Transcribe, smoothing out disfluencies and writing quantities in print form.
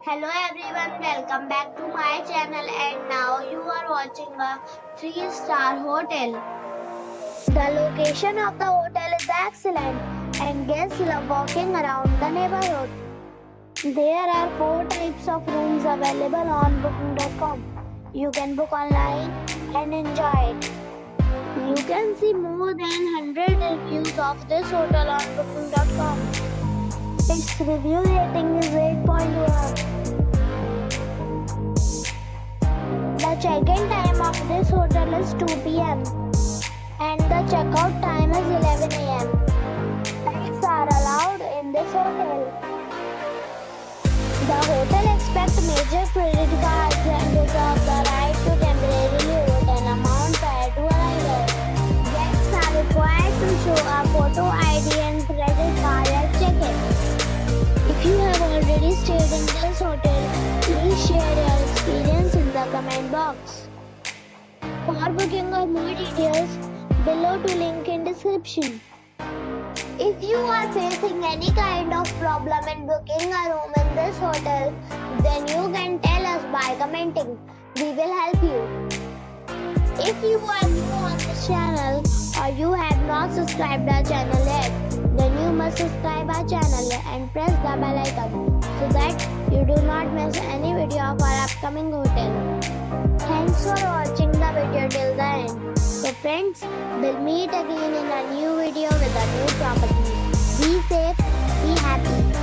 Hello everyone, welcome back to my channel and now you are watching a 3-star hotel. The location of the hotel is excellent and guests love walking around the neighborhood. There are 4 types of rooms available on booking.com. You can book online and enjoy it. You can see more than 100 reviews of this hotel on booking.com. Its review rating is 8.1. The check-in time of this hotel is 2 p.m. and the check-out time is 11 a.m. Pets are allowed in this hotel. The hotel accepts major credit cards and reserves the right to temporarily hold an amount prior to arrival. Guests are required to show a photo ID and credit card at check-in. If you have already stayed in this hotel, please share your experience in the comment box. For booking or more details, below to link in description. If you are facing any kind of problem in booking a room in this hotel, then you can tell us by commenting. We will help you. If you are new on this channel or you have not subscribed our channel yet, then you must subscribe our channel and press the bell icon so that you do not miss any video of our upcoming hotel. Thanks for watching the video till the end. So friends, we'll meet again in a new video with a new property. Be safe, be happy.